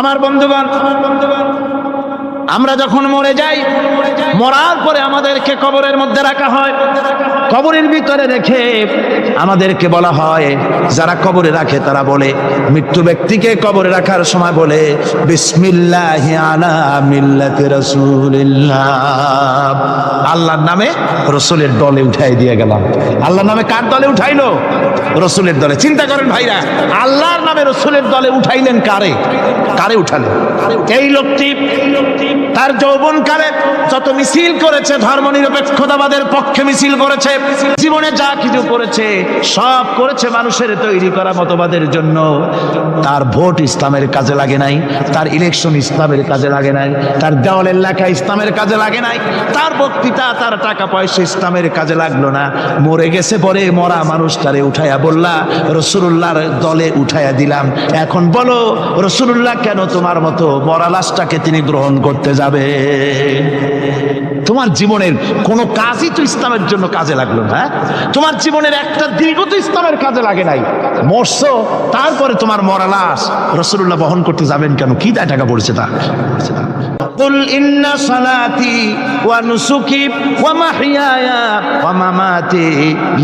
আমার বন্ধুগণ, আমরা যখন মরে যাই, মরার পরে আমাদেরকে কবরের মধ্যে রাখা হয়। কবরের ভিতরে রেখে আমাদেরকে বলা হয়, যারা কবরে রাখে তারা বলে, মৃত্যু ব্যক্তিকে কবরে রাখার সময় বলে, বিসমিল্লাহি আলা মিল্লাতি রাসূলিল্লাহ, আল্লাহর নামে রসুলের দলে উঠাই দিয়ে গেলাম। আল্লাহর নামে কার দলে উঠাইলো? রসুলের দলে। চিন্তা করেন ভাইরা, আল্লাহর নামে রসুলের দলে উঠাইলেন কারে? কারে উঠালেন? এই লোকটি তার যৌবনকালে যত মিছিল করেছে, ধর্মনিরপেক্ষতাবাদের পক্ষে মিছিল করেছে, জীবনে যা কিছু করেছে সব করেছে মানুষের তৈরি করা মতবাদের জন্য। তার ভোট ইসলামের কাজে লাগে নাই, তার ইলেকশন ইসলামের কাজে লাগে নাই, তার দেওয়ালের লেখা ইসলামের কাজে লাগে নাই, তার বক্তৃতা, তার টাকা পয়সা ইসলামের কাজে লাগলো না। মরে গেছে, পরে মরা মানুষটারে উঠাইয়া বললা রসুলুল্লাহর দলে উঠাইয়া দিলাম। এখন বলো রসুলুল্লাহ কেন তোমার মতো মরা লাশটাকে তিনি গ্রহণ করতে যাবে? তোমার জীবনের কোন কাজই তো ইসলামের জন্য কাজে লাগলো না। তোমার জীবনের একটা দীর্ঘ তো ইসলামের কাজে লাগে নাই। মরছো, তারপরে তোমার মরা লাশ রাসূলুল্লাহ বহন করতে যাবেন কেন? কি দায় টাকা পড়েছে তা? কুল ইন্না সালাতি ওয়া নুসুকি ওয়া মাহইয়ায়া ওয়া মামাতি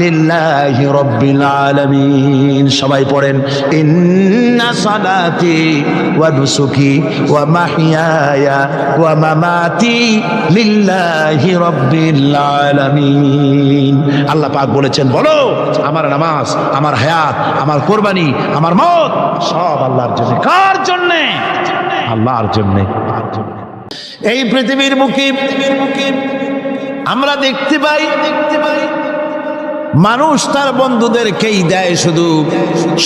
লিল্লাহি রাব্বিল আলামিন। সবাই পড়েন, ইন্না সালাতি ওয়া নুসুকি ওয়া মাহইয়ায়া ওয়া মামাতি লিল্লাহি রাব্বিল আলামিন। আল্লাহ পাক বলেছেন, বলো আমার নামাজ, আমার হায়াত, আমার কুরবানি, আমার মওত সব আল্লাহর জন্য। কার জন্য? আল্লাহর জন্য। এই পৃথিবীর বুকে আমরা দেখতে পাই মানুষ তার বন্ধুদেরকেই দেয়, শুধু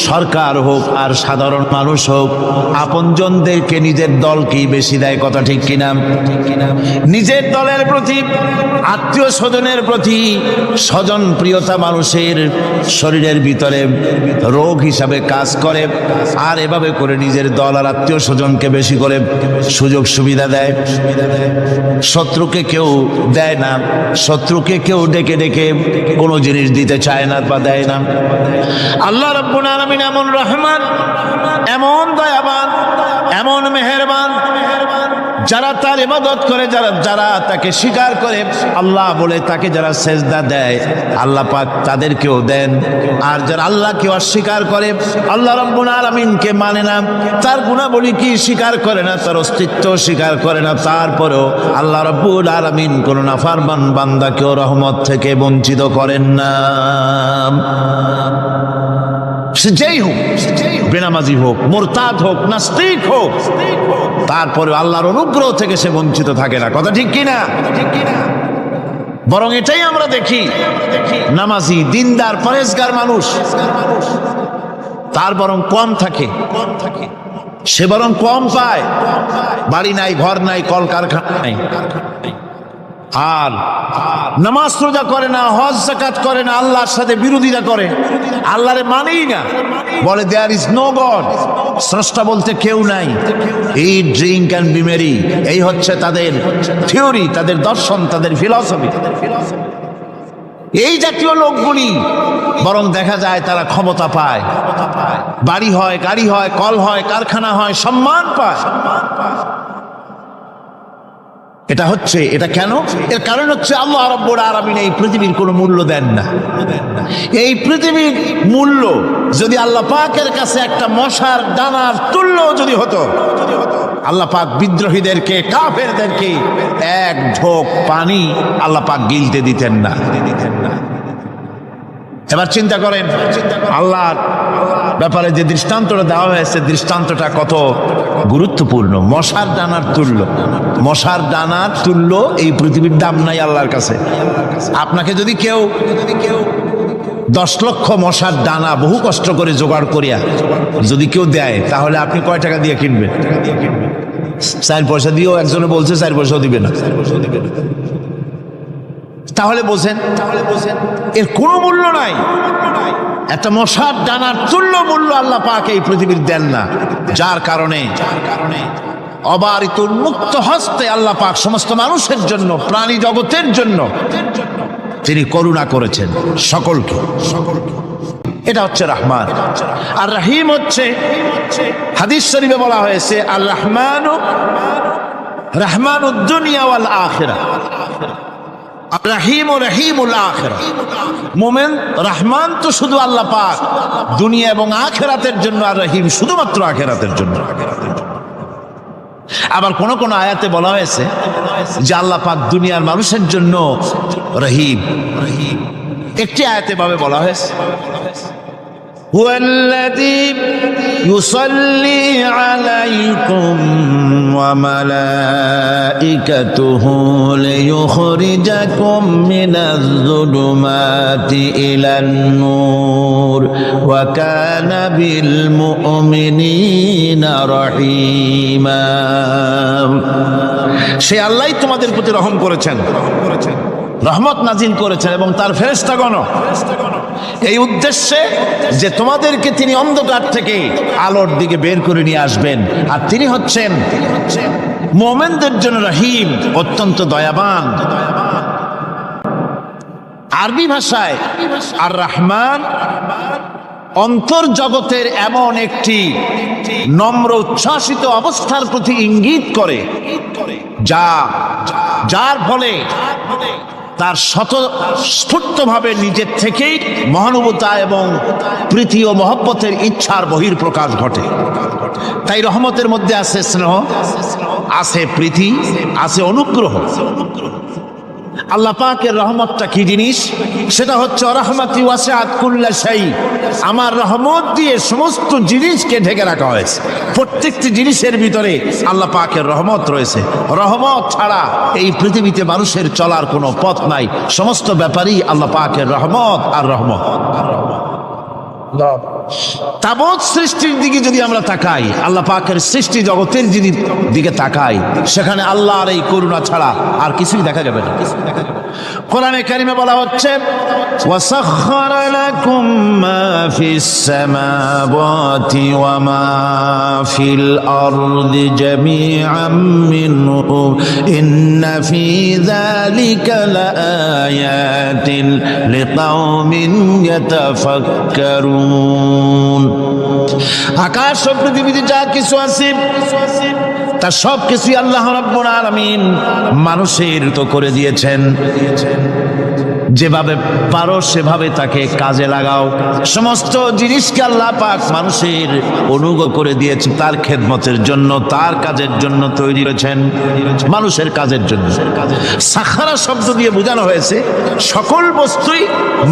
সরকার হোক আর সাধারণ মানুষ হোক, আপনজনদেরকে নিজের দলকেই বেশি দেয়। কথা ঠিক কিনা? নিজের দলের প্রতি, আত্মীয় স্বজনের প্রতি স্বজন প্রিয়তা মানুষের শরীরের ভিতরে রোগ হিসাবে কাজ করে, আর এভাবে করে নিজের দল আর আত্মীয় স্বজনকে বেশি করে সুযোগ সুবিধা দেয়। শত্রুকে কেউ দেয় না, শত্রুকে কেউ ডেকে ডেকে কোনো জিনিস দিতে চায় না বা দেয় না। আল্লাহ রাব্বুল আলামিন এমন রহমান, এমন দয়াবান, এমন মেহেরবান, যারা তার ইবাদত করে, যারা তাকে স্বীকার করে, আল্লাহ বলে তাকে যারা সেজদা দেয়, আল্লাহ পাক তাদেরকেও দেন। আর যারা আল্লাহকে অস্বীকার করে, আল্লাহ রাব্বুল আলামিনকে মানে না, তার গুণাবলী কি স্বীকার করে না, তার অস্তিত্ব স্বীকার করে না, তারপরেও আল্লাহ রাব্বুল আলামিন কোন নাফরমান বান্দাকেও রহমত থেকে বঞ্চিত করেন না। সে যেই হোক, বেনামাজি হোক, মুরতাদ হোক, নাস্তিক হোক, তারপরে আল্লাহর অনুগ্রহ থেকে সে বঞ্চিত থাকে না। কথা ঠিক কিনা? বরং এটাই আমরা দেখি, নামাজি, দিনদার, পরেজগার মানুষ তার বরং কম থাকে, সে বরং কম পায়। বাড়ি নাই, ঘর নাই, কলকারখানা নাই, আর নামাজ রোজা করে না, হজ যাকাত করে না, আল্লাহর সাথে বিরোধিতা করে, আল্লাহরে মানেই না, বলে দেয়ার ইজ নো গড, স্রষ্টা বলতে কেউ নাই। ইট, ড্রিঙ্ক অ্যান্ড বি মেরি, এই হচ্ছে তাদের থিওরি, তাদের দর্শন, তাদের ফিলসফি। এই জাতীয় লোকগুলি বরং দেখা যায় তারা ক্ষমতা পায়, বাড়ি হয়, গাড়ি হয়, কল হয়, কারখানা হয়, সম্মান পায়। এটা কেন? এর কারণ হচ্ছে আল্লাহ রাব্বুল আলামিন এই পৃথিবীর কোনো মূল্য দেন না। এই পৃথিবীর মূল্য যদি আল্লাহ পাকের কাছে একটা মশার দানার তুল্য যদি হতো, আল্লাহ পাক বিদ্রোহীদেরকে, কাফেরদেরকে এক ঢোক পানি আল্লাহ পাক গিলতে দিতেন না। এবার চিন্তা করেন, আল্লাহর ব্যাপারে যে দৃষ্টান্তটা দেওয়া হয়েছে, দৃষ্টান্তটা কত গুরুত্বপূর্ণ। মশার দানার তুল্য, মশার দানার তুল্য এই পৃথিবীর দাম নাই আল্লাহর কাছে। আপনাকে যদি কেউ 10 লক্ষ মশার দানা বহু কষ্ট করে জোগাড় করিয়া যদি কেউ দেয়, তাহলে আপনি কয় টাকা দিয়ে কিনবেন? 4 পয়সা দিয়েও একজনে বলছে 4 পয়সাও দিবে না। তাহলে বোঝেন এর কোনো মূল্য নাই। একটা মশার দানার তুল্য মূল্য আল্লাহ পাক এই পৃথিবীর দেন না, যার কারণে অবারিত উন্মুক্ত হস্তে আল্লাহ পাক সমস্ত মানুষের জন্য, প্রাণী জগতের জন্য তিনি করুণা করেছেন সকলকে। এটা হচ্ছে রহমান। আর রহিম হচ্ছে, হাদিস শরীফে বলা হয়েছে আর রহমানু রহমানুদ দুনিয়া ওয়াল আখিরাহ, রহিম ও রহিমুল আখিরাহ। মোমেন রহমান তো শুধু আল্লাহ পাক দুনিয়া এবং আখিরাতের জন্য, আর রহিম শুধুমাত্র আখিরাতের জন্য। আবার কোন কোন আয়াতে বলা হয়েছে যে আল্লাহ পাক দুনিয়ার মানুষের জন্য রহিম। একটি আয়াতে ভাবে বলা হয়েছে হুয়াল্লাযী ইউসাল্লি আলাইকুম ওয়া মালাইকাতুহু লিয়ুখরিজাকুম মিনাজ যুলুমাতি ইলান নূর ওয়া কানা বিল মুমিনিনা রহিমা। সে আল্লাহই তোমাদের প্রতি রহম করেছেন, রহমত নাজিল করেছেন এবং তার ফেরেশতাগণ এই উদ্দেশ্যে যে তোমাদেরকে তিনি অন্ধকার থেকে আলোর দিকে বের করে নিয়ে আসবেন। আর তিনি হচ্ছেন মুমিনদের জন্য রহিম, অত্যন্ত দয়াবান। আরবি ভাষায় আর রহমান অন্তর্জগতের এমন একটি নম্র উচ্ছ্বাসিত অবস্থার প্রতি ইঙ্গিত করে যার ফলে তার স্বতঃস্ফূর্তভাবে নিজের থেকেই মহানুভবতা এবং প্রীতি ও মহব্বতের ইচ্ছার বহির প্রকাশ ঘটে। তাই রহমতের মধ্যে আছে স্নেহ, আছে প্রীতি, আছে অনুগ্রহ। আল্লাহ পাকের রহমতটা কি জিনিস? সেটা হচ্ছে রহমতি ওয়াসিআত কুল্লা শাই। আমার রহমত দিয়ে সমস্ত জিনিসকে ঢেকে রাখা হয়েছে। প্রত্যেকটি জিনিসের ভিতরে আল্লাহ পাকের রহমত রয়েছে। রহমত ছাড়া এই পৃথিবীতে মানুষের চলার কোনো পথ নাই। সমস্ত ব্যাপারই আল্লাহ পাকের রহমত আর রহমত। তাবৎ সৃষ্টির দিকে যদি আমরা তাকাই, আল্লাহ পাকের সৃষ্টি জগতের দিকে তাকাই, সেখানে আল্লাহর এই করুণা ছাড়া আর কিছুই দেখা যাবে না। কোরআনে কারিমে বলা হচ্ছে ওয়াসাখখারা লাকুম মা ফিস সামাওয়াতি ওয়া মা ফিল আরদি জামিআম মিনহু ইন্না ফি যালিকা লাআয়াতিন লিকাওমিন ইয়াতাফাক্কারুন। আকাশ ও পৃথিবীতে যা কিছু আছে তা সব কিছুই আল্লাহ রাব্বুল আলামিন মানুষের তো করে দিয়েছেন। যেভাবে পারো সেভাবে তাকে কাজে লাগাও। সমস্ত জিনিসকে আল্লাহ পাক মানুষের অনুগ্রহ করে দিয়েছে, তার খেদমতের জন্য, তার কাজের জন্য তৈরি করেছেন, মানুষের কাজের জন্য। সাখারা শব্দ দিয়ে বোঝানো হয়েছে সকল বস্তুই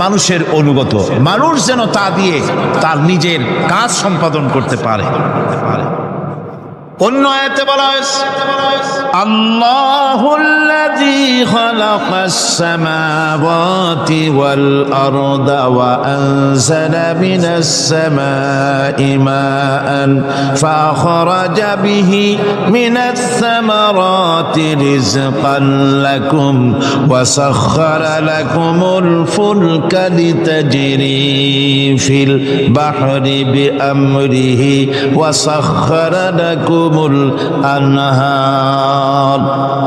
মানুষের অনুগত, মানুষ যেন তা দিয়ে তার নিজের কাজ সম্পাদন করতে পারে। অন্য আয়াতে বলা হয়েছে আল্লাহুল্লাযী খালাকাস সামাওয়াতি ওয়াল আরদা ওয়া আনজালা মিনাস সামাই মাআন ফাখরাজা বিহি মিনাস সামারাতি রিজকান লাকুম ওয়া সাখখারা লাকুমুল ফুলকা লিতাজরি ফিল বাহরি বিআমরিহি ওয়া সাখখারা লাকুম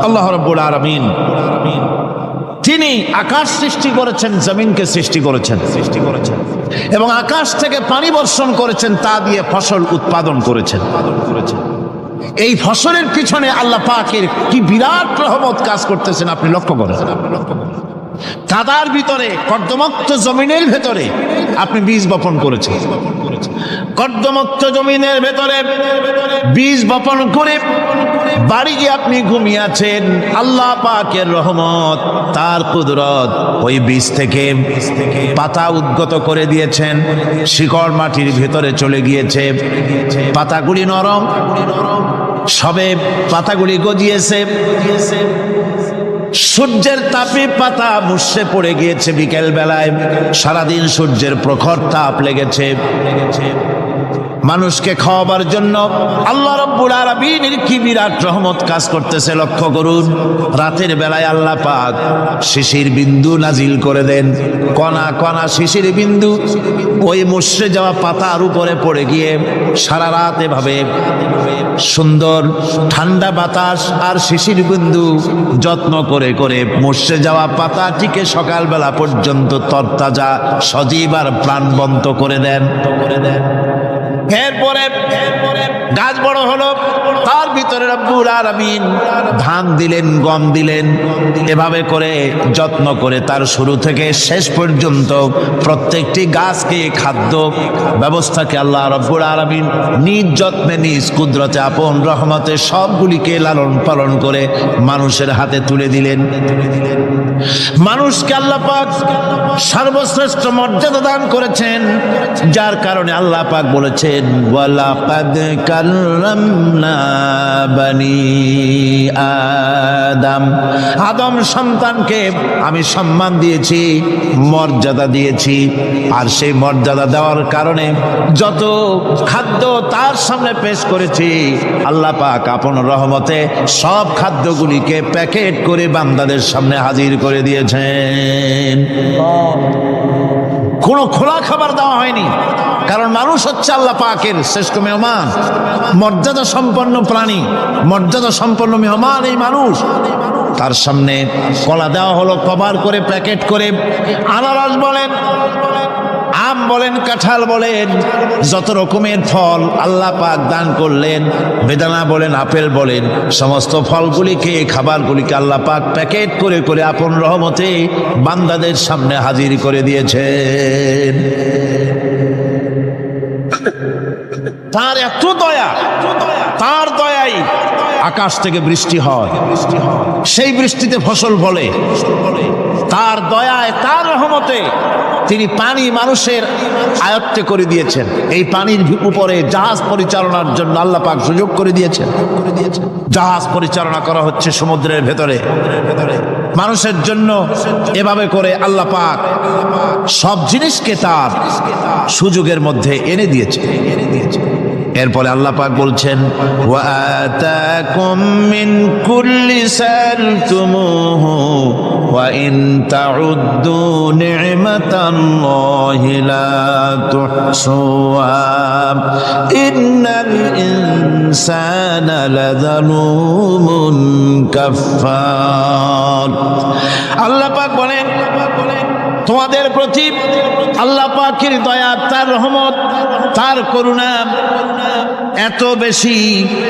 আল্লাহ রাব্বুল আলামিন তিনি আকাশ সৃষ্টি করেছেন, জমিনকে সৃষ্টি করেছেন এবং আকাশ থেকে পানি বর্ষণ করেছেন, তা দিয়ে ফসল উৎপাদন করেছেন। এই ফসলের পিছনে আল্লাহ পাকের কি বিরাট রহমত কাজ করতেছেন আপনি লক্ষ্য করেন। কাদার ভিতরে, কর্দমাক্ত জমিনের ভেতরে আপনি বীজ বপন করেছেন। কর্দমাক্ত জমিনের ভেতরে বীজ বপন করে বাড়ি গিয়ে আপনি ঘুমিয়ে আছেন। আল্লাহ পাকের রহমত, তার কুদরত ওই বীজ থেকে পাতা উদ্গত করে দিয়েছেন, শিকড় মাটির ভেতরে চলে গিয়েছে, পাতাগুলি নরম, সবে পাতাগুলি গজিয়েছে। সূর্যের তাপে পাতা মুষড়ে পড়ে গিয়েছে বিকেল বেলায়, সারাদিন সূর্যের প্রখর তাপ লেগেছে। মানুষকে খাওয়াবার জন্য আল্লাহ রাব্বুল আলামিনের কি বিরাট রহমত কাজ করতেছে লক্ষ্য করুন। রাতের বেলায় আল্লাহ পাক শিশির বিন্দু নাজিল করে দেন, কণা কণা শিশির বিন্দু ওই মুষড়ে যাওয়া পাতার উপরে পড়ে গিয়ে সারা রাত এভাবে সুন্দর ঠান্ডা বাতাস আর শিশির বিন্দু যত্ন করে করে মুষড়ে যাওয়া পাতাটিকে সকালবেলা পর্যন্ত তরতাজা সজীব আর প্রাণবন্ত করে দেন। এরপরে গাছ বড় হলো, তার ভিতরে রব্বুল আলামিন ধান দিলেন, গম দিলেন, এভাবে করে যত্ন করে তার শুরু থেকে শেষ পর্যন্ত প্রত্যেকটি গাছকে খাদ্য ব্যবস্থাকে আল্লাহ রব্বুল আলামিন নিজ যত্নে নিজ কুদরতে আপন রহমতে সবগুলিকে লালন পালন করে মানুষের হাতে তুলে দিলেন। মানুষকে আল্লাহ পাক সর্বশ্রেষ্ঠ মর্যাদা দান করেছেন, যার কারণে আল্লাহ পাক বলেছেন ওয়ালাকাদ কাররামনা বানি আদম, আদম সন্তানকে আমি সম্মান দিয়েছি, মর্যাদা দিয়েছি। আর সেই মর্যাদা দেওয়ার কারণে যত খাদ্য তার সামনে পেশ করেছি আল্লাহ পাক আপন রহমতে সব খাদ্যগুলিকে প্যাকেট করে বান্দাদের সামনে হাজির করে দিয়েছেন। কোনো খোলা খাবার দেওয়া হয়নি, কারণ মানুষ হচ্ছে আল্লাহ পাকের শ্রেষ্ঠ মেহমান, মর্যাদা সম্পন্ন প্রাণী, মর্যাদা সম্পন্ন মেহমান এই মানুষ। তার সামনে কলা দেওয়া হলো কভার করে, প্যাকেট করে। আনারস বলেন, আম বলেন, কাঁঠাল বলেন, যত রকমের ফল আল্লাহ পাক দান করলেন, বেদানা বলেন, আপেল বলেন, সমস্ত ফলগুলিকে খাবারগুলিকে আল্লাহ পাক প্যাকেট করে করে আপন রহমতে বান্দাদের সামনে হাজির করে দিয়েছেন। তার এত দয়া, তার দয়াই আকাশ থেকে বৃষ্টি হয়, সেই বৃষ্টিতে ফসল ফলে। তার দয়ায়, তার রহমতে তিনি পানি মানুষের আয়ত্তে করে দিয়েছেন। এই পানির উপরে জাহাজ পরিচালনার জন্য আল্লাহ পাক সুযোগ করে দিয়েছেন। জাহাজ পরিচালনা করা হচ্ছে সমুদ্রের ভেতরে মানুষের জন্য। এভাবে করে আল্লাহ পাক সব জিনিসকে তার সুযোগের মধ্যে এনে দিয়েছে। এরপরে আল্লাহ পাক বলছেন ওয়া আতাকুম মিন কুল্লি সালতুমুহু ওয়া ইন তাউদ্দু নি'মাতাল্লাহি লা তুহসুহা ইন্নাল ইনসানা লাযালুমুন কাফফার। আল্লাহ পাক বলেন তোমাদের প্রতি আল্লাহ পাকের দয়া, তার রহমত, তার করুণা এত বেশি,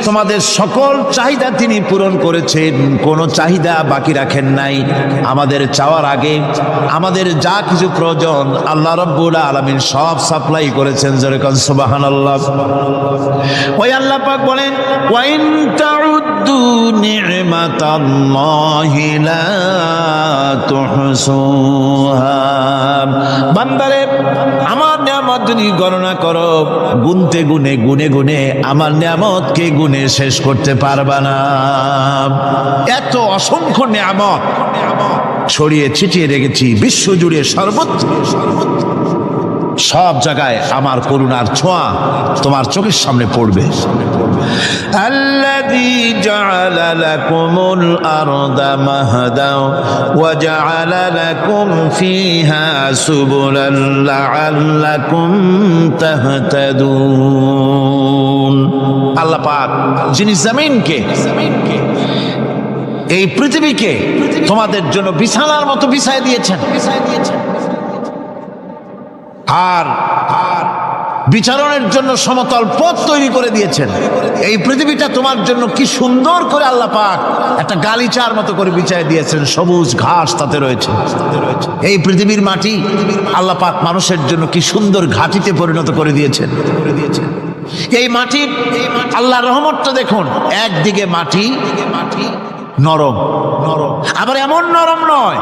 তোমাদের সকল চাহিদা তিনি পূরণ করেছেন, কোনো চাহিদা বাকি রাখেন নাই। আমাদের চাওয়ার আগে আমাদের যা কিছু প্রয়োজন আল্লাহ রাব্বুল আলামিন সব সাপ্লাই করেছেন। যেরকম সুবহানাল্লাহ। ওই আল্লাহ পাক বলেন ওয়া ইন তাউদ্দু নি'মাতাল্লাহি লা তুহসুহা। বান্দারে আমার নিয়ামত যদি গণনা করো, গুনতে গুনে গুনে গুনে আমার নিয়ামতকে গুনে শেষ করতে পারবা না। এত অসংখ্য নিয়ামত ছড়িয়ে ছিটিয়ে রেখেছি বিশ্ব জুড়ে, সর্বত্র সব জায়গায় আমার করুণার ছোঁয়া তোমার চোখের সামনে পড়বে। আল্লাযী জাআলা লাকুমুল আরদা মাহদা ওয়া জাআলা লাকুম ফীহা সুবুলান লাআল্লাকুম তাহতাদুন। আল্লাহ পাক যিনি জমিনকে, এই পৃথিবীকে তোমাদের জন্য বিছানার মতো বিছায় দিয়েছেন, আর বিচারণের জন্য সমতল পথ তৈরি করে দিয়েছেন। এই পৃথিবীটা তোমার জন্য কি সুন্দর করে আল্লাহ পাক একটা গালিচার মতো করে বিছায় দিয়েছেন, সবুজ ঘাস তাতে রয়েছে। এই পৃথিবীর মাটি আল্লাহ পাক মানুষের জন্য কি সুন্দর ঘাটিতে পরিণত করে দিয়েছেন। এই মাটি আল্লাহর রহমতটা দেখুন, একদিকে মাটি নরম, আবার এমন নরম নয়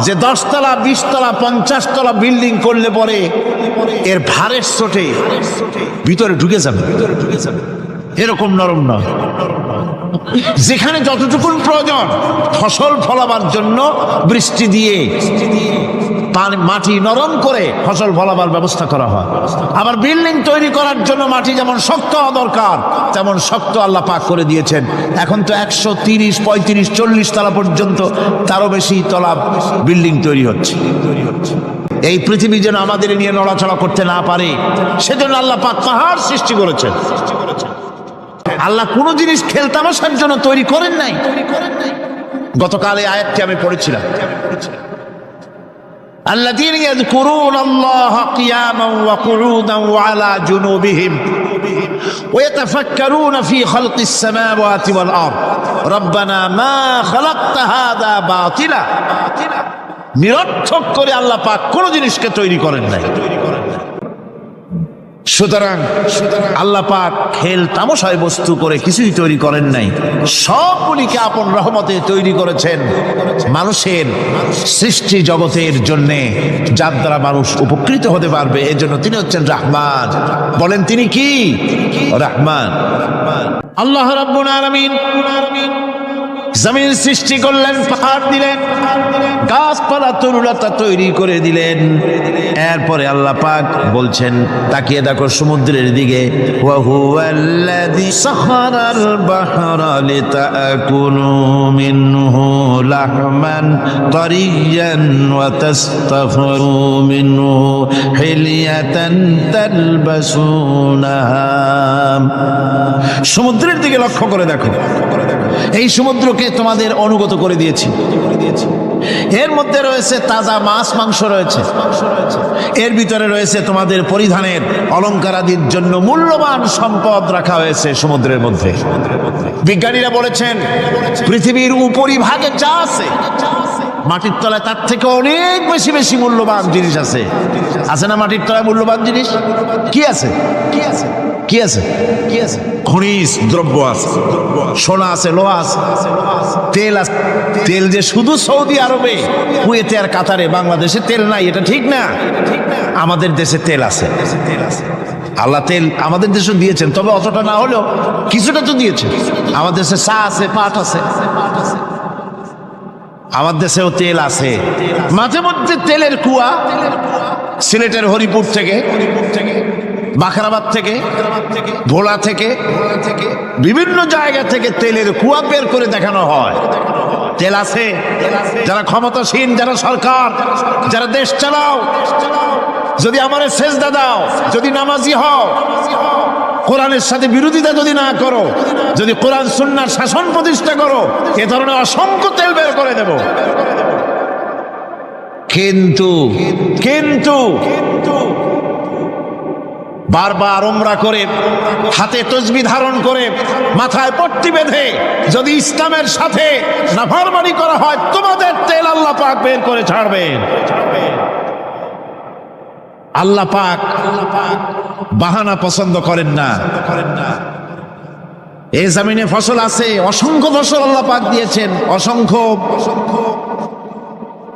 যে 10 তলা 20 তলা 50 তলা বিল্ডিং করলে পরে এর ভারের চোটে ভিতরে ঢুকে যাবে, এরকম নরম নয়। যেখানে যতটুকুন প্রয়োজন ফসল ফলাবার জন্য বৃষ্টি দিয়ে মাটি নরম করে ফসল ফলাবার ব্যবস্থা করা হয়। আবার বিল্ডিং তৈরি করার জন্য মাটি যেমন শক্ত হওয়া দরকার তেমন শক্ত আল্লাহ পাক করে দিয়েছেন। এখন তো 130, 35, 40 তলা পর্যন্ত, তারও বেশি তলা বিল্ডিং তৈরি হচ্ছে। এই পৃথিবী যেন আমাদের নিয়ে নড়াচড়া করতে না পারে সেজন্য আল্লাহ পাক পাহাড় সৃষ্টি করেছেন। আল্লাহ কোন জিনিস খেলতামাশার জন্য তৈরি করেন নাই। গতকাল এই আয়াতটি আমি পড়েছিলাম, الذين يذكرون الله قياما وقعودا وعلى جنوبهم ويتفكرون في خلق السماوات والأرض ربنا ما خلقت هذا باطلا। নিরর্থক করে আল্লাহ পাক কোন জিনিসকে তৈরি করেন নাই। সুতরাং আল্লাহ পাক খেল তামাশায় বস্তু করে কিছুই তৈরি করেন নাই, সবগুলিকে আপন রহমতে তৈরি করেছেন মানুষের সৃষ্টি জগতের জন্যে, যার দ্বারা মানুষ উপকৃত হতে পারবে। এই জন্য তিনি হচ্ছেন রহমান। বলেন তিনি কি? রহমান। আল্লাহ রাব্বুল আলামিন জমিন সৃষ্টি করলেন, পাহাড় দিলেন, গাছপালা তরুলতা তৈরি করে দিলেন। এরপরে আল্লাহ পাক বলছেন, তাকিয়ে দেখো সমুদ্রের দিকে, ওয়া হুয়াল্লাযী সাখারাল বাহরা লিতাকুলু মিনহু লাহমান তারিয়ান ওয়া তাস্তাখরু মিনহু হিলিয়াতান তালবাসুনাহা। সমুদ্রের দিকে লক্ষ্য করে দেখো, এই সমুদ্রকে তোমাদের অনুগত করে দিয়েছি। এর মধ্যে রয়েছে তাজা মাছ মাংস রয়েছে, এর ভিতরে রয়েছে তোমাদের পরিধানের অলংকারাদির জন্য মূল্যবান সম্পদ রাখা হয়েছে সমুদ্রের মধ্যে। বিজ্ঞানীরা বলেছেন পৃথিবীর উপরিভাগে যা আছে মাটির তলায় তার থেকে অনেক বেশি বেশি মূল্যবান জিনিস আছে। আছে না মাটির তলায় মূল্যবান জিনিস? কি আছে? কি আছে? কি আছে? কি আছে? খনিজ দ্রব্য আছে, সোনা আছে, লোহা আছে, তেল আছে। তেল যে শুধু সৌদি আরবে, কুয়েতে আর কাতারে, বাংলাদেশে তেল নাই এটা ঠিক না। আমাদের দেশে তেল আছে। আল্লাহ তেল আমাদের দেশে দিয়েছেন, তবে অতটা না হলেও কিছুটা তো দিয়েছেন। আমাদের দেশে চা আছে, পাট আছে, আমার দেশেও তেল আছে। মাঝে মধ্যে তেলের কুয়া সিলেটের হরিপুর থেকে, বাখরাবাদ থেকে, ভোলা থেকে, বিভিন্ন জায়গা থেকে তেলের কুয়া বের করে দেখানো হয়। তেল আছে। যারা ক্ষমতাসীন, যারা সরকার, যারা দেশ চালাও, যদি আমার সেজদা দাও, যদি নামাজি হও, কোরআনের সাথে বিরোধিতা যদি না করো, যদি কোরআন সুন্নাহর শাসন প্রতিষ্ঠা করো, এ ধরনের অসংখ্য তেল বের করে দেব। কিন্তু কিন্তু বারবার উমরা করে, হাতে তসবিহ ধারণ করে, মাথায় পট্টি বেঁধে যদি ইসলামের সাথে নাফরমানি করা হয়, তোমাদের তেল আল্লাহ পাক বের করে ছাড়বেন। আল্লাহ পাক বাহানা পছন্দ করেন না। এই জমিনে ফসল আছে, অসংখ্য ফসল আল্লাহ পাক দিয়েছেন, অসংখ্য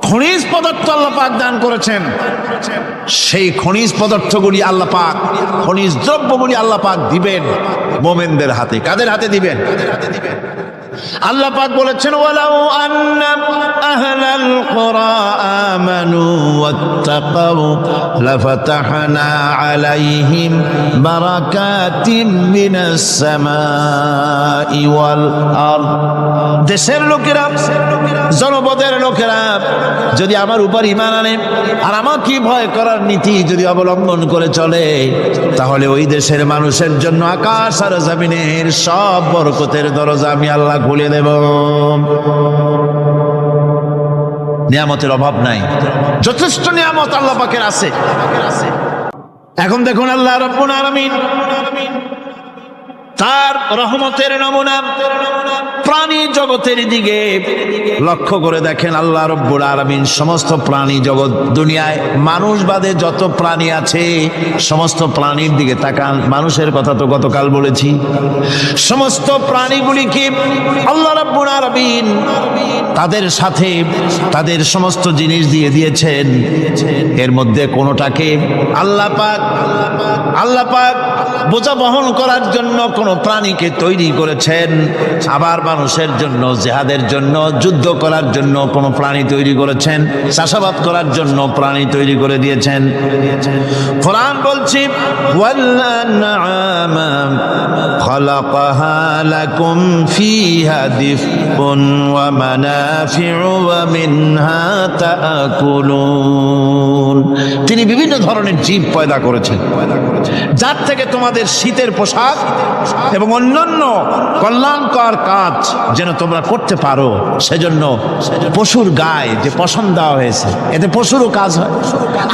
খনিজ পদার্থ আল্লাহ পাক দান করেছেন। সেই খনিজ পদার্থগুলি আল্লাহ পাক, খনিজ দ্রব্যগুলি আল্লাহ পাক দিবেন মুমিনদের হাতে। কাদের হাতে দিবেন? আল্লাহ পাক বলেছেন, ওয়ালাউ আন্না আহলাল কুরা আমানু ওয়াত্তাকাউ লাফাতাহনা আলাইহিম বারাকাতিম মিনাস সামাই ওয়াল আরদ। দেশের লোকেরা, জনপদের লোকেরা যদি আমার উপর ঈমান আনে আর আমাকে ভয় করার নীতি যদি অবলম্বন করে চলে, তাহলে ওই দেশের মানুষের জন্য আকাশ আর জমিনের সব বরকতের দরজা আমি আল্লাহ খুলে দেব। নিয়ামতের অভাব নাই, যথেষ্ট নিয়ামত আল্লাহ পাকের আছে। এখন দেখুন আল্লাহ রাব্বুল আলামিন তার রহমতের নমুনা প্রাণী জগতের দিকে লক্ষ্য করে দেখেন। আল্লাহ রাব্বুল আলামিন সমস্ত প্রাণী জগৎ, দুনিয়ায় মানুষ বাদে যত প্রাণী আছে সমস্ত প্রাণীর দিকে তাকান। মানুষের কথা তো গতকাল বলেছি। সমস্ত প্রাণীগুলিকে আল্লাহ রাব্বুল আলামিন তাদের সাথে তাদের সমস্ত জিনিস দিয়ে দিয়েছেন। এর মধ্যে কোনোটাকে আল্লাহ পাক বোঝা বহন করার জন্য কোন প্রাণীকে তৈরি করেছেন। আবার মানুষের জন্য, জিহাদের জন্য, যুদ্ধ করার জন্য কোনো প্রাণী তৈরি করেছেন, চাষাবাদ করার জন্য প্রাণী তৈরি করে দিয়েছেন। কোরআন বলছি ওয়াল আনআমা খালাকাহা লাকুম ফিহা দিফউন ওয়া মানাফিউ ওয়া মিনহা তাআকুলুন। তিনি বিভিন্ন ধরনের জীব পয়দা করেছেন, যার থেকে তোমাদের শীতের পোশাক এবং অন্যান্য কল্যাণকর কাজ যেন তোমরা করতে পারো, সেজন্য পশুর গায়ে যে পশম দেওয়া হয়েছে, এতে পশুরও কাজ হয়।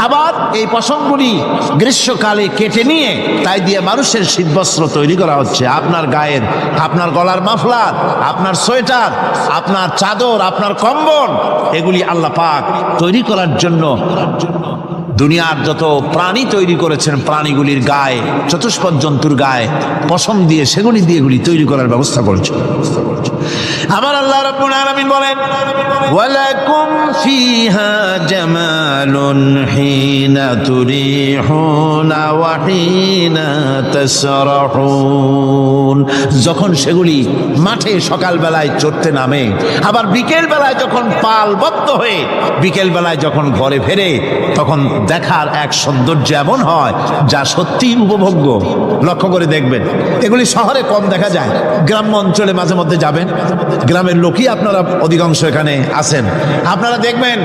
আবার এই পশমগুলি গ্রীষ্মকালে কেটে নিয়ে তাই দিয়ে মানুষের শীতবস্ত্র তৈরি করা হচ্ছে। আপনার গায়ের, আপনার গলার মাফলার, আপনার সোয়েটার, আপনার চাদর, আপনার কম্বল, এগুলি আল্লাহ পাক তৈরি করার জন্য দুনিয়ার যত প্রাণী তৈরি করেছেন, প্রাণীগুলির গায়ে, চতুষ্পদ জন্তুর গায়ে পশম দিয়ে, সেগুলি দিয়ে এগুলি তৈরি করার ব্যবস্থা করেছেন। আমার আল্লাহ রাব্বুল আলামিন বলেন ওয়ালাকুম ফিহা জামালুন হিনা তুরিহুনা ওয়া হিনা তাসরাহুন। যখন সেগুলি মাঠে সকাল বেলায় চড়তে নামে, আবার বিকেল বেলায় যখন পালবদ্ধ হয়ে বিকেল বেলায় যখন ঘরে ফেরে, তখন দেখার এক সৌন্দর্য এমন হয় যা সত্যি উপভোগ্য। লক্ষ্য করে দেখবেন, এগুলি শহরে কম দেখা যায়, গ্রাম্য অঞ্চলে মাঝে মধ্যে যাবেন, গ্রামের লোকই আপনারা অধিকাংশ এখানে আছেন, আপনারা দেখবেন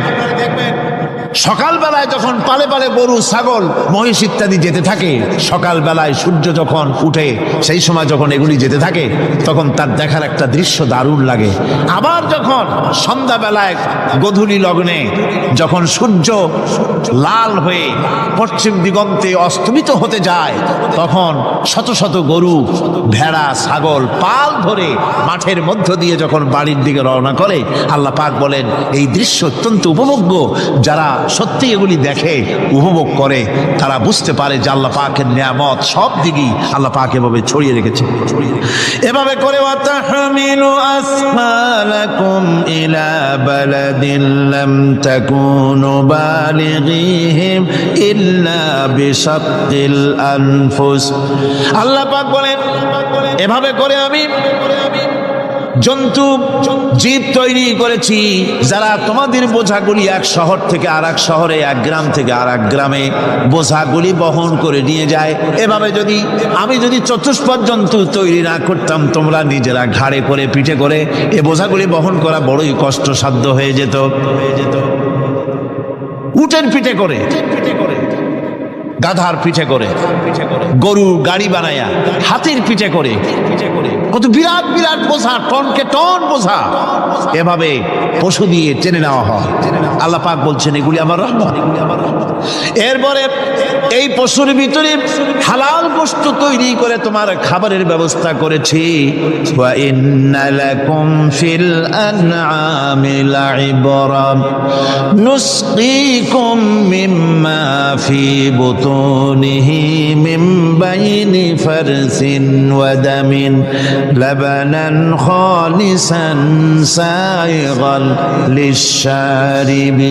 সকালবেলায় যখন পালে পালে গরু, ছাগল, মহিষ ইত্যাদি যেতে থাকে, সকালবেলায় সূর্য যখন উঠে সেই সময় যখন এগুলি যেতে থাকে, তখন তার দেখার একটা দৃশ্য দারুণ লাগে। আবার যখন সন্ধ্যাবেলায় গোধূলি লগ্নে যখন সূর্য লাল হয়ে পশ্চিম দিগন্তে অস্তমিত হতে যায়, তখন শত শত গরু, ভেড়া, ছাগল পাল ধরে মাঠের মধ্য দিয়ে যখন বাড়ির দিকে রওনা করে, আল্লাহ পাক বলেন এই দৃশ্য অত্যন্ত উপভোগ্য। যারা সত্যি এগুলি দেখে, উপভোগ করে, তারা বুঝতে পারে যে আল্লাহ পাকের নিয়ামত সব দিকেই আল্লাহ পাক এভাবে ছড়িয়ে রেখেছে। এভাবে করে ওয়াতাহমিলু আসফালাকুম ইলা বালাদিন লাম তাকুনু বালিগিহিম ইল্লা বিশাক্কিল আনফুস। আল্লাহ পাক বলেন এভাবে করে আমি জন্তু, জীব তৈরি করেছি যারা তোমাদের বোঝাগুলি এক শহর থেকে আর এক শহরে, এক গ্রাম থেকে আর এক গ্রামে বোঝাগুলি বহন করে নিয়ে যায়। এভাবে আমি যদি চতুষ্পদ জন্তু তৈরি না করতাম, তোমরা নিজেরা ঘাড়ে করে, পিঠে করে এ বোঝাগুলি বহন করা বড়ই কষ্টসাধ্য হয়ে যেত। উটের পিঠে করে, গাধার পিঠে করে, গরু গাড়ি বানায়া, হাতির পিঠে করে, কত বিরাট বিরাট বোঝা, টনকে টন বোঝা এভাবে পশু দিয়ে টেনে নেওয়া হয়। আল্লাহ পাক বলছেন এগুলি আমার রহমত। এরপরে এই পশুর ভিতরে হালাল গোশত তৈরি করে তোমার খাবারের ব্যবস্থা করেছি। ওয়া ইন্না লাকুম ফিল আনআমি লাইবরা নুসকিকুম মিম্মা ফি বুতুনিহি মিন বাইনি ফারসিন ওয়া দামিন লাবানান খালিসান সাইগাল লিশারিবিন।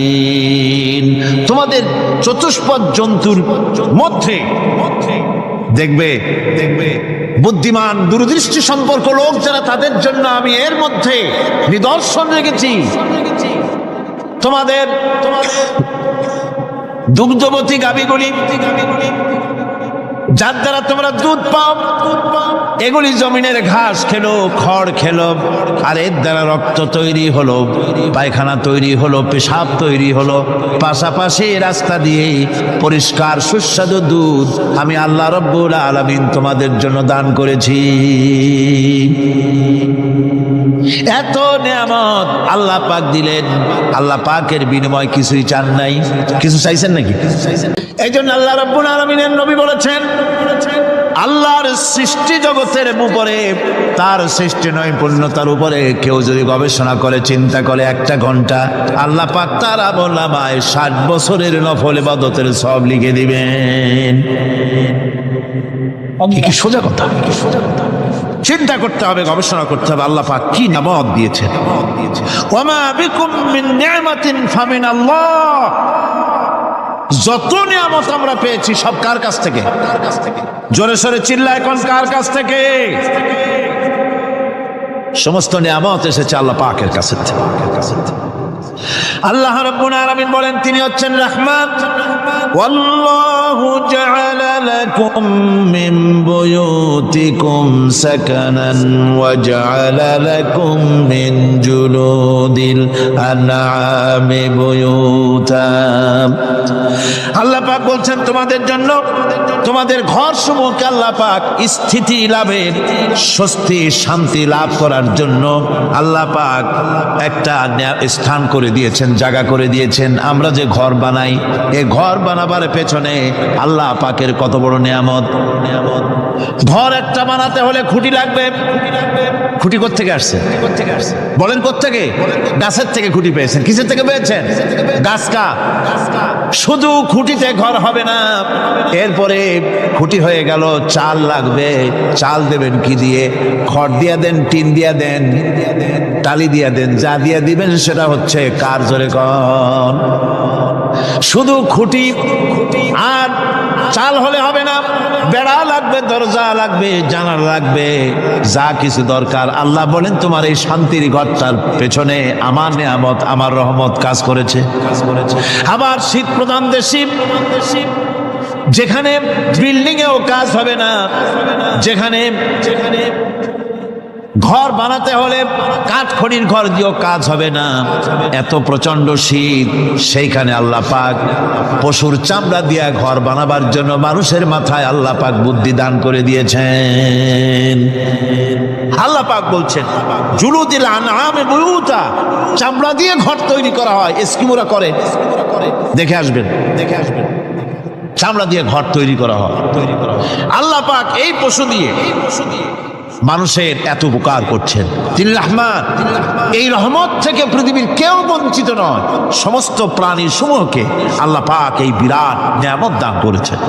তোমাদের চতুষ্পদ জন্তুর মধ্যে দেখবে বুদ্ধিমান, দূরদৃষ্টি সম্পর্ক লোক যারা, তাদের জন্য আমি এর মধ্যে নিদর্শন রেখেছি। তোমাদের দুগ্ধবতী গাভীগুলি, যার দ্বারা তোমরা দুধ পাও, এগুলি জমিনের ঘাস খেলো, খড় খেলো, আর এর দ্বারা রক্ত তৈরি হলো, পায়খানা তৈরি হলো, পেশাব তৈরি হলো। পাশাপাশি রাস্তা দিয়ে পরিষ্কার সুস্বাদু দুধ আমি আল্লাহ রব্বুল আলামিন তোমাদের জন্য দান করেছি। এত নিয়ামত আল্লাহ পাক দিলেন, আল্লাহ পাকের বিনিময় কিছুই চান নাই। কিছু চাইছেন নাকি? এই জন্য আল্লাহ রাব্বুল আলামিনের নবী বলেছেন, আল্লাহর সৃষ্টি জগতের উপরে, তার সৃষ্টি নৈপুণ্যতার উপরে কেউ যদি গবেষণা করে, চিন্তা করে একটা ঘন্টা, আল্লাহ পাক তার আমলনামায় 60 বছরের নফল ইবাদতের সওয়াব লিখে দিবেন। কি সোজা কথা! চিন্তা করতে হবে, গবেষণা করতে হবে আল্লাহ পাক কি নিয়ামত দিয়েছেন। ওয়ামা বিকুম মিন নি'মাতিন ফামিনাল্লাহ। যত নিয়ামত আমরা পেয়েছি সব কার কাছ থেকে? জোরে সোরে চিল্লা এখন, কার কাছ থেকে? সমস্ত নিয়ামত এসেছে আল্লাহ পাকের কাছে থেকে। আল্লাহ রাব্বুল আলামিন বলেন তিনি হচ্ছেন রহমান। ওয়াল্লাহু জাআলা লাকুম মিন বুয়ুতিকুম সাকানান ওয়া জাআলা লাকুম মিন জুলুদিল আনআমি বুয়ুতা। আল্লাহ পাক বলছেন তোমাদের জন্য তোমাদের ঘর সমূহকে আল্লাহ পাক স্থিতি লাভের, স্বস্তি শান্তি লাভ করার জন্য আল্লাহ পাক একটা স্থান করে দিয়েছেন, জায়গা করে দিয়েছেন। আমরা যে ঘর বানাই, এই ঘর বানাবার পেছনে আল্লাহ পাকের কত বড় নিয়ামত। ঘর একটা বানাতে হলে খুঁটি লাগবে। খুঁটি কোত্থেকে আসছে? বলেন কোত্থেকে? গাছের থেকে খুঁটি পেয়েছেন। কিসের থেকে পেয়েছেন? গাছ কা। শুধু খুঁটিতে ঘর হবে না, এরপরে খুঁটি হয়ে গেল, চাল লাগবে। চাল দেবেন কি দিয়ে? খড় দিয়া দেন, টিন দিয়া দেন, টালি দিয়া দেন, যা দিয়া দিবেন সেটা হচ্ছে কার, জোরে কন। শুধু খুঁটি আর চাল হলে হবে না, বেড়া লাগবে, দরজা লাগবে, জানালা লাগবে, যা কিছু দরকার। আল্লাহ বলেন তোমার এই শান্তির ঘরটার পেছনে আমার নিয়ামত, আমার রহমত কাজ করেছে। আবার শীত প্রধান দেশে যেখানে বিল্ডিং এও কাজ হবে না, যেখানে ঘর বানাতে হলে কাঠখড়ির ঘর দিয়েও কাজ হবে না, এত প্রচন্ড শীত, সেইখানে আল্লাহ পাক পশুর চামড়া দিয়া ঘর বানাবার জন্য মানুষের মাথায় আল্লাহ পাক বুদ্ধি দান করে দিয়েছেন। আল্লাহ পাক বলছেন জুলুদিল আনআমি বুয়ুতা, চামড়া দিয়ে ঘর তৈরি করা হয়। এস্কিমোরা করে, দেখে আসবেন, চামড়া দিয়ে ঘর তৈরি করা হয়। আল্লাহ পাক এই পশু দিয়ে মানুষের এত উপকার করছেন। তিনি রহমান। এই রহমত থেকে পৃথিবীর কেউ বঞ্চিত নয়। সমস্ত প্রাণী সমূহকে আল্লাহ পাক এই বিরাট নিয়ামত দান করেছেন।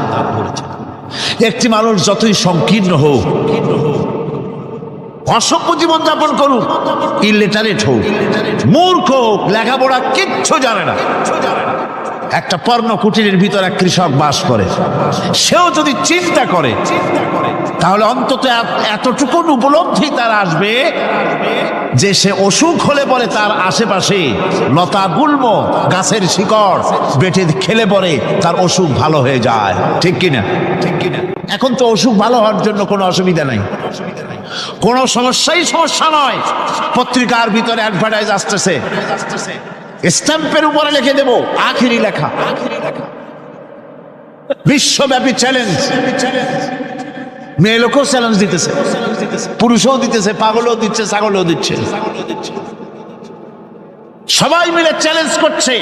একটি মানুষ যতই সংকীর্ণ হোক, অসভ্য জীবন যাপন করুক, ইলিটারেট হোক, মূর্খ হোক, লেখাপড়া কিচ্ছু জানে না, একটা পর্ণ কুটিরের ভিতর এক কৃষক বাস করে, সেও যদি চিন্তা করে তাহলে অন্তত এতটুকু উপলব্ধি তার আসবে যে সে অসুখ হলে পরে তার আশেপাশে লতা গুল্ম, গাছের শিকড় বেটে খেলে পরে তার অসুখ ভালো হয়ে যায়। ঠিক কিনা? এখন তো অসুখ ভালো হওয়ার জন্য কোনো অসুবিধা নাই, কোনো সমস্যা নয়। পত্রিকার ভিতরে অ্যাডভার্টাইজ আসতেছে, স্ট্যাম্পের উপরে লিখে দেব আখিরি লেখা, বিশ্বব্যাপী চ্যালেঞ্জ। মেয়ে লোকও চ্যালেঞ্জ দিতেছে, পুরুষও দিতেছে, পাগলও দিচ্ছে, ছাগলও দিচ্ছে, সবাই মিলে চ্যালেঞ্জ করছে।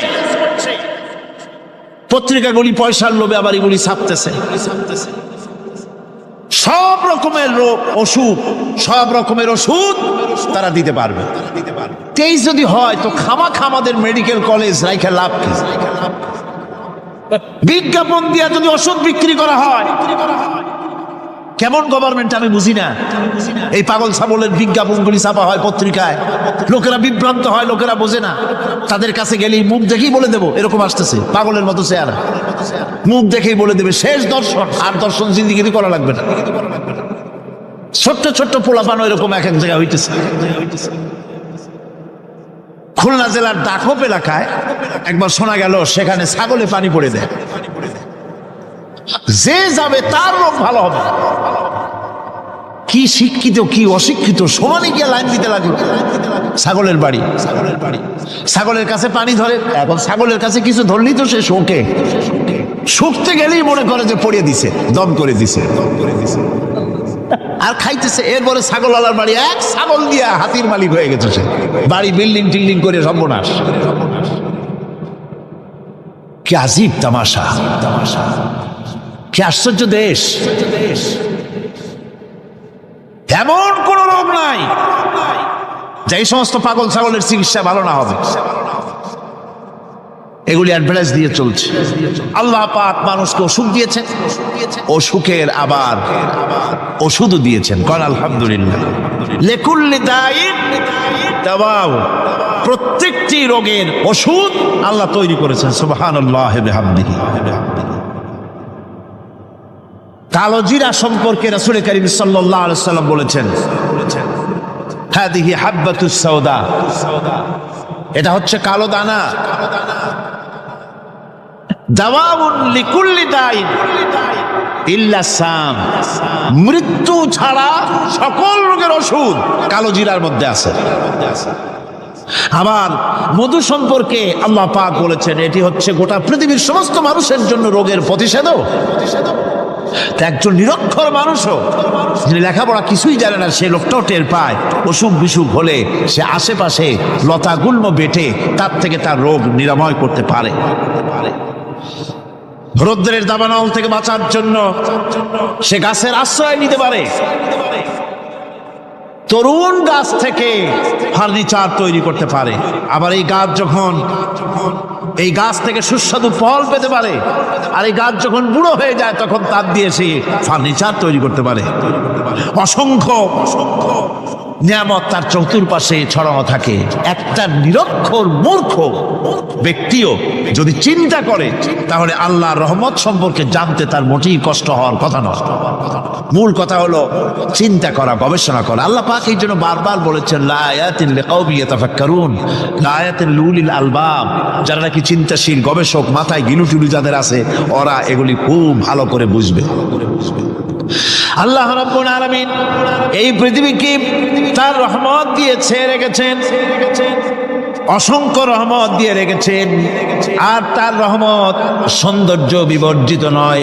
পত্রিকাগুলি পয়সার লোভে আবার এগুলি ছাপতেছে। সব রকমের রোগ, অসুখ, সব রকমের ওষুধ তারা দিতে পারবে। তেইশ যদি হয় তো খামাখা আমাদের মেডিকেল কলেজ রাইখা লাভ কি? বিজ্ঞাপন দিয়া যদি ওষুধ বিক্রি করা হয়, কেমন গভর্নমেন্ট আমি বুঝি না। এই পাগল ছাগলের বিজ্ঞাপনগুলি ছাপা হয় পত্রিকায়, লোকেরা বিভ্রান্ত হয়, লোকেরা বোঝে না। তাদের কাছে গেলেই মুখ দেখেই বলে দেবো এরকম আসতেছে, পাগলের মতো চেহারা, মুখ দেখেই বলে দেবে শেষ দর্শন। আর দর্শন জিন্দিগিরি করা লাগবে না। ছোট্ট ছোট্ট পোলাপানো এরকম এক এক জায়গায় হইতেছে। খুলনা জেলার ডাকপ এলাকায় একবার শোনা গেল সেখানে ছাগলে পানি পড়ে দেয়, যে যাবে তার রোগ ভালো হবে। কি শিক্ষিত কি অশিক্ষিত সমানে গিয়ে লাইন দিতে লাগলো। ছাগলের বাড়ি, ছাগলের কাছে পানি ধরে। এখন ছাগলের কাছে কিছু ধরলি তো সে শোকে, শুকতে গেলেই মনে করে যে পড়িয়ে দিছে, দম করে দিছে, আর খাইতেছে। এরপরে ছাগলওয়ালার বাড়ি এক ছাগল দিয়া হাতির মালিক হয়ে গেছে সে, বাড়ি বিল্ডিং টিল্ডিং করে সর্বনাশ। কি আজীব তামাশা, কি আশ্চর্য দেশ। এমন কোন রোগ নাই যে এই সমস্ত পাগল ছাগলের চিকিৎসা ভালো না হবে। এগুলি অ্যাডভার্টাইজ দিয়ে চলছে। আল্লাহ পাক মানুষকে অসুখ দিয়েছেন, অসুখের আবার ওষুধও দিয়েছেন। কারণ আলহামদুলিল্লাহ, লিকুল্লি দাইন দাওয়াউ, প্রত্যেকটি রোগের ওষুধ আল্লাহ তৈরি করেছেন। সুবহানাল্লাহ বিহামদিহি। কালো জিরা সম্পর্কে রাসূল কারীম সাল্লাল্লাহু আলাইহি ওয়াসাল্লাম বলেছেন, হাদিহি হাব্বাতুস সাওদা, এটা হচ্ছে কালো দানা। দাওয়াউন লিকুল্লি দাইন ইল্লা সাম, মৃত্যু ছাড়া সকল রোগের ওষুধ কালো জিরার মধ্যে আছে। আবার মধু সম্পর্কে আল্লাহ পাক বলেছেন এটি হচ্ছে গোটা পৃথিবীর সমস্ত মানুষের জন্য রোগের প্রতিষেধক। একজন নিরক্ষর মানুষও, যিনি লেখাপড়া কিছুই জানে না, সে লোকটাও টের পায় অসুখ বিসুখ হলে সে আশেপাশে লতা গুল্ম বেটে তার থেকে তার রোগ নিরাময় করতে পারে। রৌদ্রের দাবানল থেকে বাঁচার জন্য সে গাছের আশ্রয় নিতে পারে। তরুণ গাছ থেকে ফার্নিচার তৈরি করতে পারে। আবার এই গাছ যখন এই গাছ থেকে সুস্বাদু ফল পেতে পারে, আর এই গাছ যখন বুড়ো হয়ে যায় তখন তার দিয়ে সে ফার্নিচার তৈরি করতে পারে। অসংখ্য নিয়ামত তার চতুর্পাশে ছড়ানো থাকে। একটা নিরক্ষর মূর্খ ব্যক্তিও যদি চিন্তা করে তাহলে আল্লাহর রহমত সম্পর্কে জানতে তার মোটেই কষ্ট হওয়ার কথা নয়। মূল কথা হলো চিন্তা করা, গবেষণা করা। আল্লাহ পাক এই জন্য বারবার বলেছেন লা আয়াতিন লিকাউমি ইয়াতাফাক্কারুন, লা আয়াতিন লিউলিল আলবাব, যারা নাকি চিন্তাশীল গবেষক, মাথায় গিলুটুলু যাদের আছে, ওরা এগুলি খুব ভালো করে বুঝবে। আল্লাহ রাব্বুল আলামিন এই পৃথিবীকে তার রহমত দিয়ে ছেয়ে রেখেছেন, অসংখ্য রহমত দিয়ে রেখেছেন। আর তার রহমত সৌন্দর্য বিবর্জিত নয়,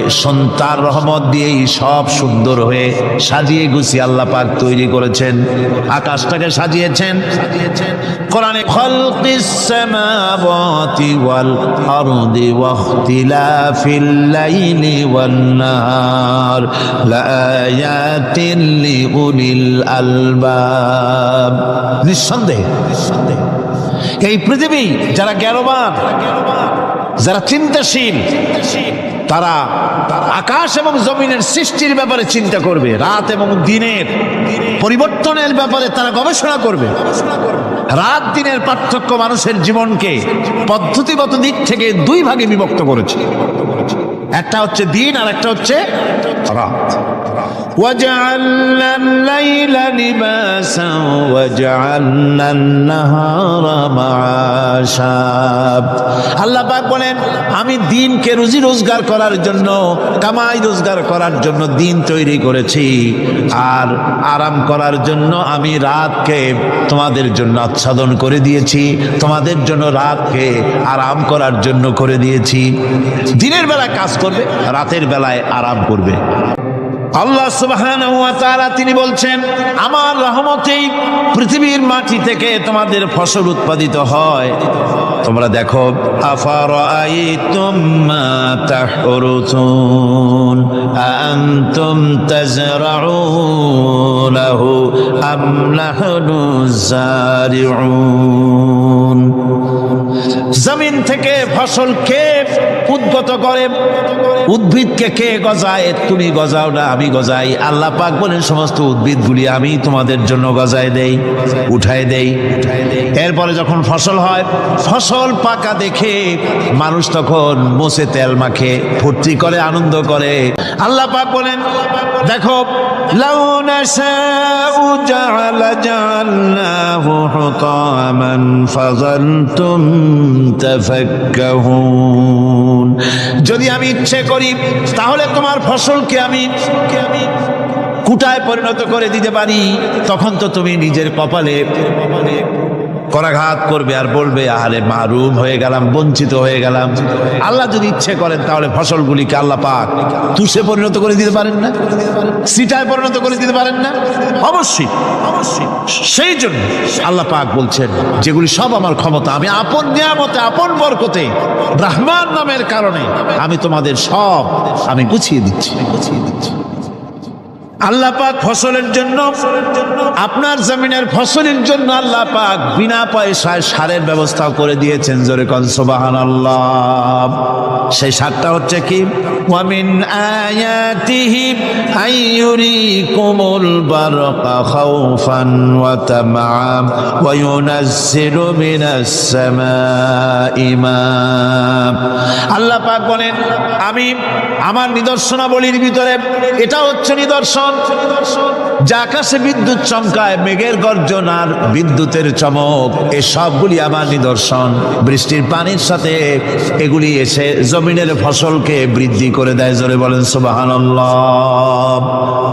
তার রহমত দিয়েই সব সুন্দর হয়ে সাজিয়ে গুছিয়ে আল্লাহ পাক তৈরি করেছেন। আকাশটাকে সাজিয়েছেন কোরআনে খালকিস সামাওয়াতি ওয়াল আরদি ওয়াখতিলাফিল লাইলি ওয়ান নাহার লাআয়াতিন লিউলিল আলবাব। নিঃসন্দেহে এই পৃথিবী যারা জ্ঞানবান, যারা চিন্তাশীল, তারা আকাশ এবং জমিনের সৃষ্টির ব্যাপারে চিন্তা করবে, রাত এবং দিনের পরিবর্তনের ব্যাপারে তারা গবেষণা করবে। রাত দিনের পার্থক্য মানুষের জীবনকে পদ্ধতিগত দিক থেকে দুই ভাগে বিভক্ত করেছে। একটা হচ্ছে দিন আর একটা হচ্ছে রাত। وَجَعَلْنَا اللَّيْلَ لِبَاسًا وَجَعَلْنَا النَّهَارَ مَعَاشًا। আল্লাহ পাক বলেন আমি দিনকে রুজি রোজগার করার জন্য, কামাই রোজগার করার জন্য দিন তৈরি করেছি, আর আরাম করার জন্য আমি রাতকে তোমাদের জন্য আচ্ছাদন করে দিয়েছি, তোমাদের জন্য রাতকে আরাম করার জন্য করে দিয়েছি। দিনের বেলায় কাজ করবে, রাতের বেলায় আরাম করবে। আল্লাহ সুবহানাহু ওয়া তাআলা তিনি বলছেন আমার রহমতেই পৃথিবীর মাটি থেকে তোমাদের ফসল উৎপাদিত হয়। তোমরা দেখো আফারাআইতুম মা তাহরুসুন আনতুম তাজরাউনাহু আম নাহনু যারিউন। জমিন থেকে ফসল কে উদ্গত করে? উদ্ভিদকে কে গজায়? তুমি গজাও না, আমি গজাই। আল্লাহ পাক বলেন সমস্ত উদ্ভিদগুলি আমি তোমাদের জন্য গজায় দেই, উঠায় দেই। এরপরে যখন ফসল হয়, ফসল পাকা দেখে মানুষ তখন মোষে তেল মাখে, ফুর্তি করে, আনন্দ করে। আল্লাহ পাক বলেন দেখো লাউ নাশাউ জাআলনাহু হুতামান ফাযালতুম তাফাক্কাহুন। যদি আমি ইচ্ছে করি তাহলে তোমার ফসলকে আমি কুটায় পরিণত করে দিতে পারি, তখন তো তুমি নিজের কপালে করাঘাত করবে আর বলবে আহারে মাহরুম হয়ে গেলাম, বঞ্চিত হয়ে গেলাম। আল্লাহ যদি ইচ্ছে করেন তাহলে ফসলগুলিকে আল্লাহ পাক তুষে পরিণত করে দিতে পারেন না? সিটায় পরিণত করে দিতে পারেন না? অবশ্যই, অবশ্যই। সেই জন্য আল্লাহ পাক বলছেন যেগুলি সব আমার ক্ষমতা, আমি আপন নিয়ামতে, আপন বরকতে, রহমান নামের কারণে আমি তোমাদের সব আমি গুছিয়ে দিচ্ছি। আল্লাহ পাক ফসলের জন্য, আপনার জমিনের ফসলের জন্য আল্লাহ পাক বিনা পয়সায় সারের ব্যবস্থা করে দিয়েছেন। জোরে কোন সুবহানাল্লাহ। সেই সারটা হচ্ছে কি? ওয়া মিন আয়াতিহি আইয়ুরিকুমুল বারকা খাউফান ওয়া তামআন ওয়া ইউনাজ্জিলু মিনাস সামাই মা। আল্লাহ পাক বলেন আমি আমার নিদর্শনাবলীর ভিতরে এটা হচ্ছে নিদর্শন, যা আকাশে বিদ্যুৎ চমকায়, মেঘের গর্জন আর বিদ্যুতের চমক, এ সবগুলি আমার নিদর্শন। বৃষ্টির পানির সাথে এগুলি এসে জমিনের ফসলকে বৃদ্ধি করে দেয়। জোরে বলেন সুবহানাল্লাহ।